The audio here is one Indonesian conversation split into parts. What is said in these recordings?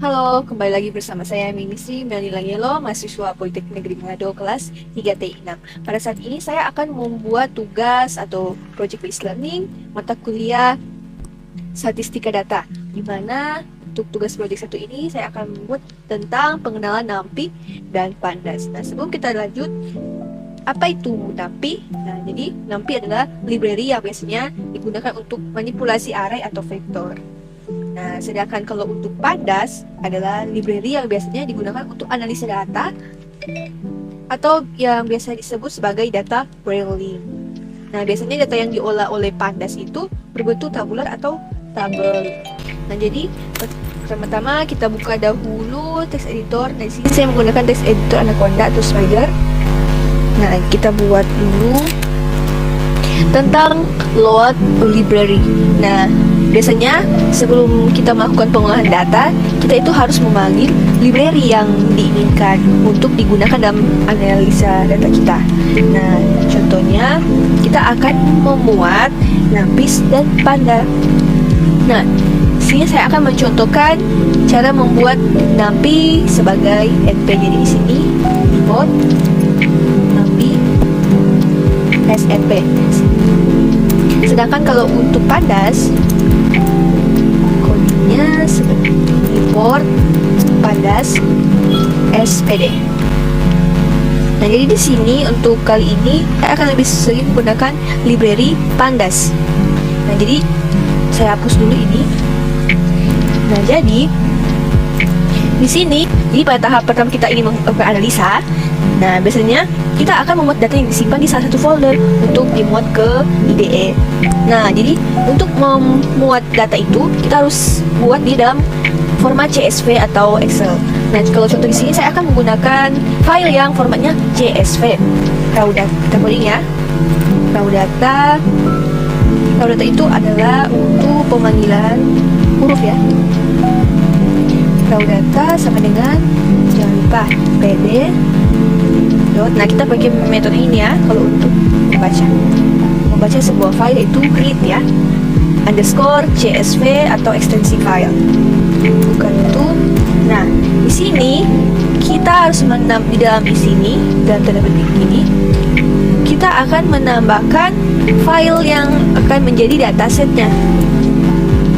Halo, kembali lagi bersama saya Minisri Melila Yelo, mahasiswa Politeknik Negeri Manado kelas 3T6. Pada saat ini saya akan membuat tugas atau project based learning mata kuliah statistika data, di mana untuk tugas project satu ini saya akan membuat tentang pengenalan NumPy dan Pandas. Nah, sebelum kita lanjut, apa itu NumPy? Nah, jadi NumPy adalah library yang biasanya digunakan untuk manipulasi array atau vektor. Nah, sedangkan kalau untuk Pandas adalah library yang biasanya digunakan untuk analisa data atau yang biasa disebut sebagai data wrangling. Nah, biasanya data yang diolah oleh Pandas itu berbentuk tabular atau tabel. Nah, jadi pertama-tama kita buka dahulu text editor. Nah, di sini saya menggunakan text editor Anaconda atau Spider. Nah, kita buat dulu tentang load library. Nah, biasanya sebelum kita melakukan pengolahan data, kita itu harus memanggil library yang diinginkan untuk digunakan dalam analisa data kita. Nah, contohnya kita akan memuat NumPy dan Panda. Nah, sini saya akan mencontohkan cara membuat NumPy sebagai NP. Jadi di sini import NumPy SNP. Sedangkan kalau untuk Pandas, kodenya seperti import Pandas SPD. Nah, jadi di sini untuk kali ini saya akan lebih sering menggunakan library Pandas. Nah, jadi saya hapus dulu ini. Nah, jadi di sini, jadi pada tahap pertama kita ingin melakukan analisa. Nah, biasanya kita akan membuat data yang disimpan di salah satu folder untuk dimuat ke IDE. Nah, jadi untuk memuat data itu kita harus buat di dalam format CSV atau Excel. Nah, kalau contoh di sini saya akan menggunakan file yang formatnya CSV. Raw data, kita coding ya. Raw data itu adalah untuk pemanggilan huruf ya. Raw data sama dengan, jangan lupa, PD. Nah, kita pakai metode ini ya kalau untuk membaca sebuah file, itu read ya, underscore CSV atau ekstensi file, bukan itu. Nah, di sini kita harus di dalam di sini dalam tanda petik ini kita akan menambahkan file yang akan menjadi datasetnya.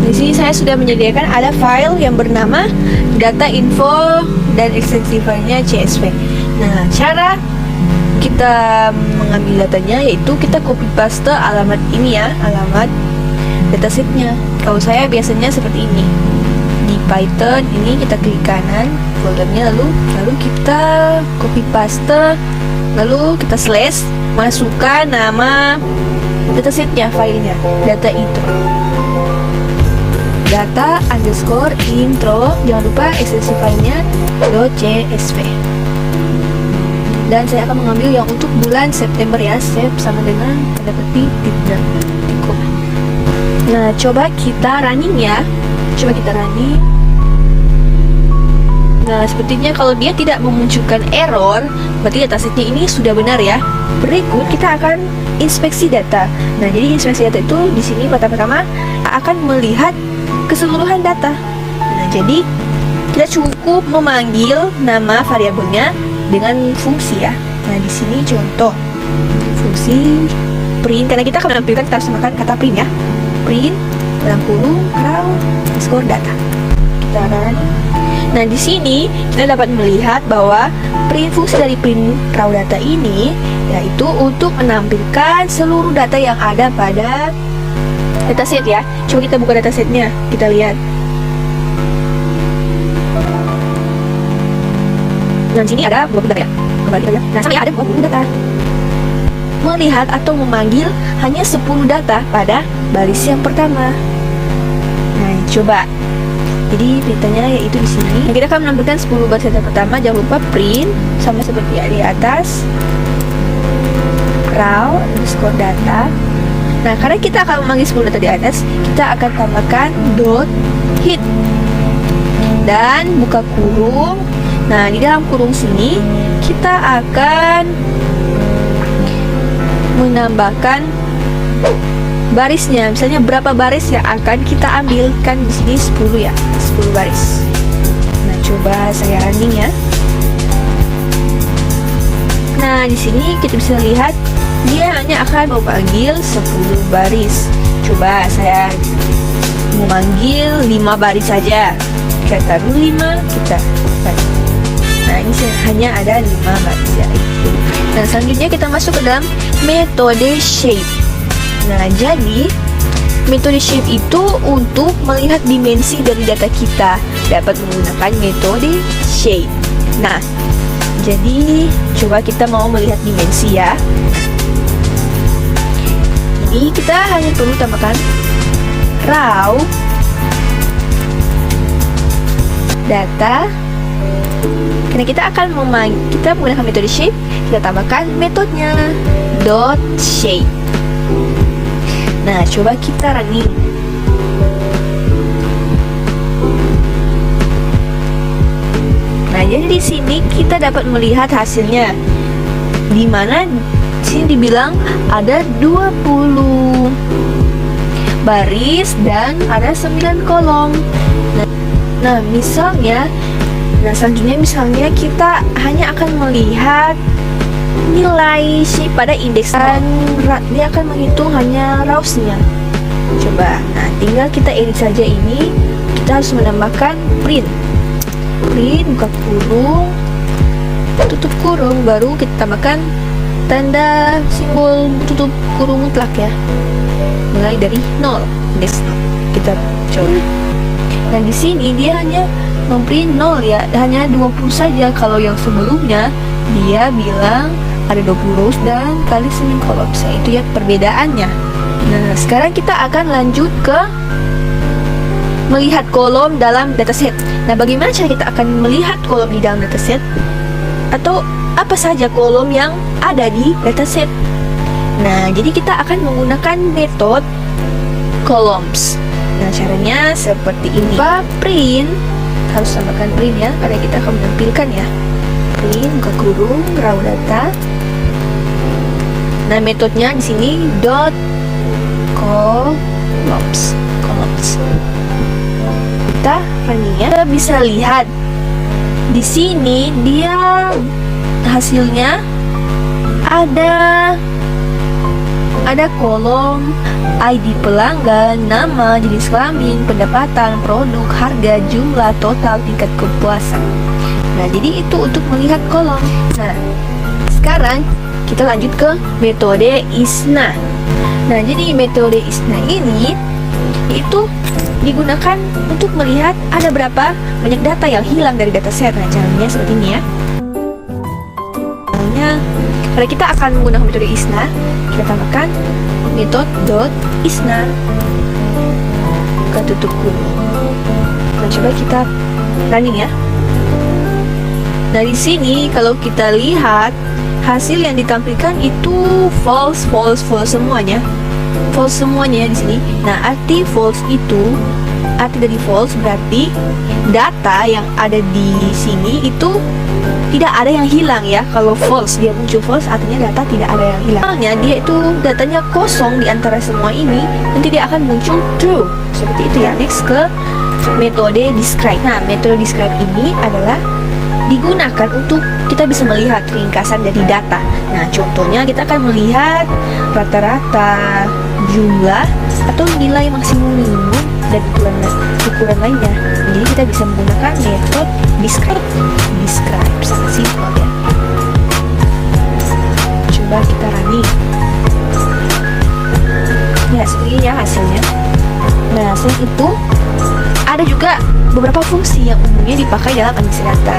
Di sini saya sudah menyediakan ada file yang bernama data info dan ekstensi filenya CSV. Nah, cara kita mengambil datanya yaitu kita copy paste alamat ini ya, alamat datasetnya. Kalau saya biasanya seperti ini. Di Python ini kita klik kanan foldernya, lalu kita copy paste, lalu kita slash, masukkan nama datasetnya, filenya, data intro. Data underscore intro, jangan lupa ekstensi filenya .csv. Dan saya akan mengambil yang untuk bulan September ya, save sama dengan tanda petik tidak cukup. Nah, coba kita running ya, coba kita running. Nah, sepertinya kalau dia tidak memunculkan error, berarti datasetnya ini sudah benar ya. Berikut kita akan inspeksi data. Nah, jadi inspeksi data itu di sini pertama-tama akan melihat keseluruhan data. Nah, jadi kita cukup memanggil nama variabelnya dengan fungsi ya. Nah, di sini contoh fungsi print, karena kita akan menampilkan, kita harus menggunakan kata print ya. Print dalam kurung raw underscore data. Kita run. Nah, di sini kita dapat melihat bahwa fungsi dari print raw data ini yaitu untuk menampilkan seluruh data yang ada pada dataset ya. Coba kita buka datasetnya, kita lihat. Nah, di sini ada 20 data ya. Kembali ya. Nah, sama ya, ada 20 data. Melihat atau memanggil hanya 10 data pada baris yang pertama. Nah, coba. Jadi beritanya yaitu di sini. Nah, kita akan menampilkan 10 baris data pertama. Jangan lupa print sama seperti di atas. Raw underscore data. Nah, karena kita akan memanggil 10 data di atas, kita akan tambahkan .hit dan buka kurung. Nah, di dalam kurung sini kita akan menambahkan barisnya. Misalnya berapa baris yang akan kita ambilkan di sini, 10 ya, 10 baris. Coba saya running ya. Nah, di sini kita bisa lihat dia hanya akan memanggil 10 baris. Coba saya memanggil 5 baris saja. Kita taruh 5, kita taruh. Nah, ini hanya ada 5 baris ya. Nah, selanjutnya kita masuk ke dalam metode shape. Nah, jadi metode shape itu untuk melihat dimensi dari data kita, dapat menggunakan metode shape. Nah, jadi coba kita mau melihat dimensi ya. Jadi kita hanya perlu tambahkan raw data. Karena kita akan kita menggunakan metode shape, kita tambahkan metodenya dot shape. Nah, coba kita running. Nah, jadi di sini kita dapat melihat hasilnya. Di mana sini dibilang ada 20 baris dan ada 9 kolom. Nah, misalnya misalnya kita hanya akan melihat nilai shape pada indeks dan dia akan menghitung hanya rows-nya. Coba, nah tinggal kita edit saja ini. Kita harus menambahkan print buka kurung, tutup kurung, baru kita tambahkan tanda simbol tutup kurung mutlak ya, mulai dari 0, indeks 0. Kita coba. Dan di sini dia hanya memprint 0 ya, hanya 20 saja. Kalau yang sebelumnya dia bilang ada 20 rows dan kali 9 columns. Itu ya perbedaannya. Nah, sekarang kita akan lanjut ke melihat kolom dalam dataset. Nah, bagaimana cara kita akan melihat kolom di dalam dataset? Atau apa saja kolom yang ada di dataset? Nah, jadi kita akan menggunakan metode columns. Nah, caranya seperti ini. Print, harus tambahkan print ya, karena kita akan menampilkan ya. Print buka kurung raw data. Nah, metodenya di sini dot columns. Kita running ya. Kita bisa lihat di sini dia hasilnya ada kolom ID pelanggan, nama, jenis kelamin, pendapatan, produk, harga, jumlah, total, tingkat kepuasan. Nah, jadi itu untuk melihat kolom. Nah, sekarang kita lanjut ke metode ISNA. Nah, jadi metode ISNA ini itu digunakan untuk melihat ada berapa banyak data yang hilang dari dataset. Nah, caranya seperti ini ya. Karena kita akan menggunakan metode ISNA, kita tambahkan metode .isna. Buka tutup kurung. Nah, coba kita running ya. Nah, di sini kalau kita lihat hasil yang ditampilkan itu false semuanya. False semuanya di sini. Nah, arti dari false berarti data yang ada di sini itu tidak ada yang hilang ya. Kalau false, dia muncul false, artinya data tidak ada yang hilang. Soalnya dia itu datanya kosong di antara semua ini, nanti dia akan muncul true. Seperti itu ya. Next ke metode describe. Nah, metode describe ini adalah digunakan untuk kita bisa melihat ringkasan dari data. Nah, contohnya kita akan melihat rata-rata, jumlah, atau nilai maksimum minimum dan ukuran lainnya. Jadi kita bisa menggunakan metode describe. Sangat simpel ya. Coba kita running. Ya, seperti ya hasilnya. Nah, selain itu ada juga beberapa fungsi yang umumnya dipakai dalam analisis data.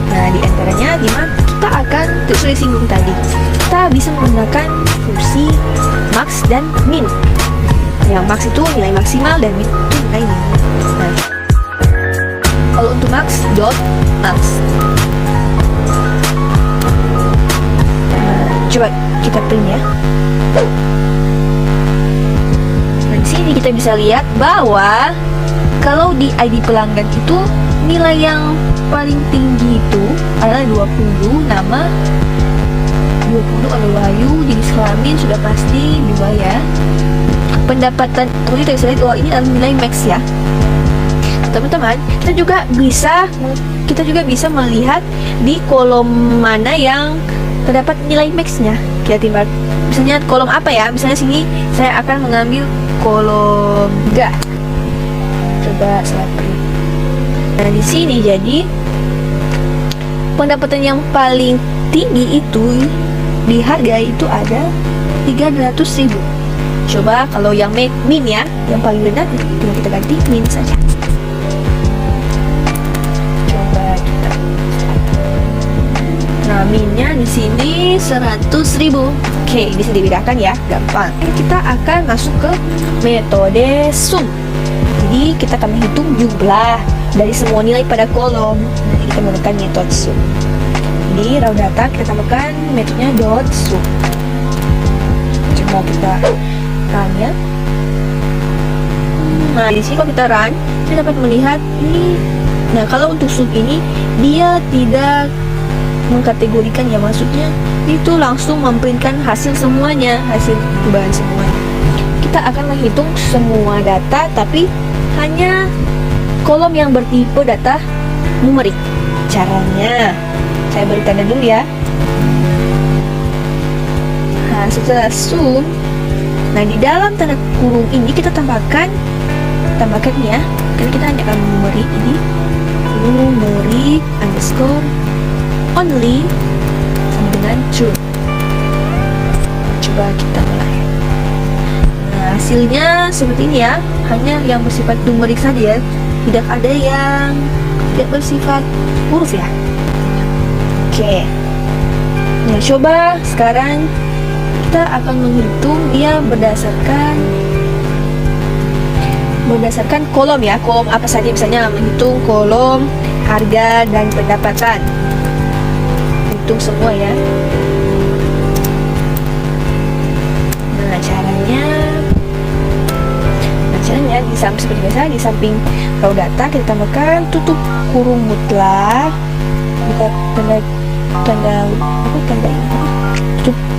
Nah, di antaranya gimana? Kita akan sudah singgung tadi. Kita bisa menggunakan fungsi max dan min. Yang max itu nilai maksimal dan min itu nilai minimum. Nah, kalau untuk max, max. Coba kita print ya. Nah, di sini kita bisa lihat bahwa kalau di ID pelanggan itu nilai yang paling tinggi itu adalah 20, nama 20 ada Wahyu, jenis kelamin sudah pasti 2 ya. Pendapatan, kemudian kita bisa lihat, ini adalah nilai max ya. teman-teman, kita juga bisa melihat di kolom mana yang terdapat nilai max-nya. Kita timbal, misalnya kolom apa ya? Misalnya sini saya akan mengambil kolom G. Coba saya print. Nah, di sini jadi pendapatan yang paling tinggi itu di harga itu ada 300.000. Coba kalau yang min ya, yang paling rendah tinggal kita ganti min saja. Coba kita. Nah, minnya di sini 100.000. Oke, bisa dibedakan ya, gampang. Kita akan masuk ke metode sum. Jadi kita akan menghitung jumlah dari semua nilai pada kolom. Nanti kita menggunakan metode sum. Jadi raw data kita tambahkan metodenya dot sum. Coba kita run ya. Nah, di sini kalau kita run, kita dapat melihat ini. Nah, kalau untuk sum ini dia tidak mengkategorikan ya, maksudnya itu langsung memprintkan hasil semuanya, hasil perubahan semuanya. Kita akan menghitung semua data tapi hanya kolom yang bertipe data numerik. Caranya saya beri tanda dulu ya. Nah, setelah sum, nah di dalam tanda kurung ini kita tambahkan ya, karena kita hanya akan numerik ini, numerik underscore only sama dengan true. Coba kita mulai. Nah, hasilnya seperti ini ya, hanya yang bersifat numerik saja ya, tidak ada yang tidak bersifat huruf ya. Oke. Nah, coba sekarang kita akan menghitung dia berdasarkan kolom ya, kolom apa saja, misalnya menghitung kolom harga dan pendapatan. Hitung semua ya. Nah, caranya di samping seperti biasa, di samping raw data kita tambahkan tutup kurung mutlak, kita tanda ini,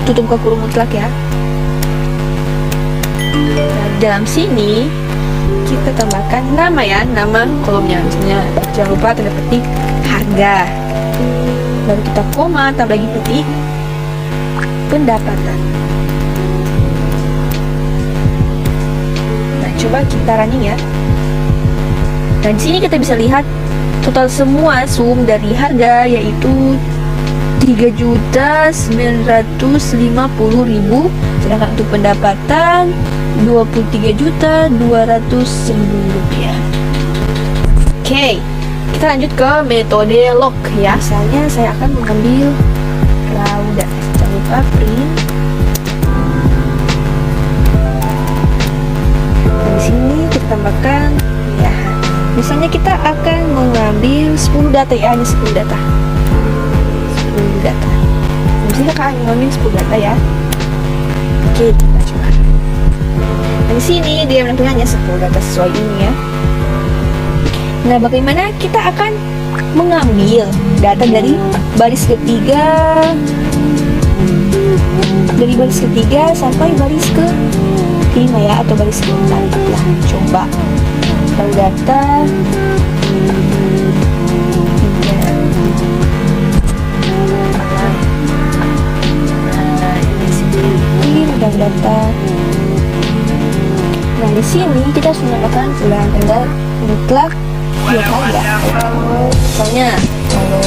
tutup ke kurung mutlak ya. Nah, dalam sini kita tambahkan nama ya, nama kolomnya, misalnya jangan lupa tanda petik harga, lalu kita koma, tambah lagi petik pendapatan. Nah, coba kita running ya. Dan di sini kita bisa lihat total semua sum dari harga yaitu 3.950.000, sedangkan untuk pendapatan 23.200.000 rupiah. Oke, kita lanjut ke metode log ya. Misalnya saya akan mengambil raw data, jangan lupa print. Di sini kita tambahkan ya. Misalnya kita akan mengambil 10 data ya, hanya 10 data. 10 data. Misalnya kita akan mengambil 10 data ya. Oke, kita coba. Di sini dia menampilkan hanya 10 data sesuai ini ya. Nah, bagaimana kita akan mengambil data dari baris ketiga sampai baris ke 5 ya, atau baris ke 4 lah. Coba raw data data. Nah, di sini kita harus menambahkan ulang tanda mutlak dua kali ya. Misalnya kalau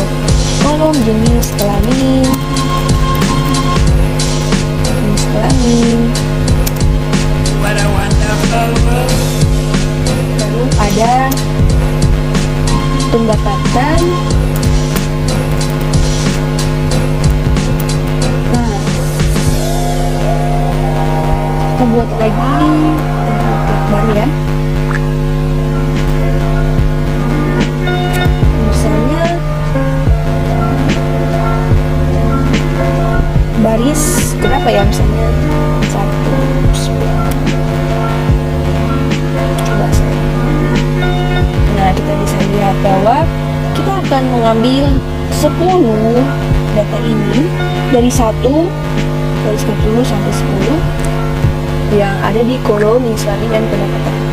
kolom jenis kelamin, lalu ada pendapatan. Buat lagi baru ya, misalnya baris berapa ya, misalnya 1. Coba saya. Nah, kita bisa lihat bahwa kita akan mengambil 10 data ini dari 1 baris ke 10 sampai 10 yang ada di kolom jenis kelamin dan pendapatan.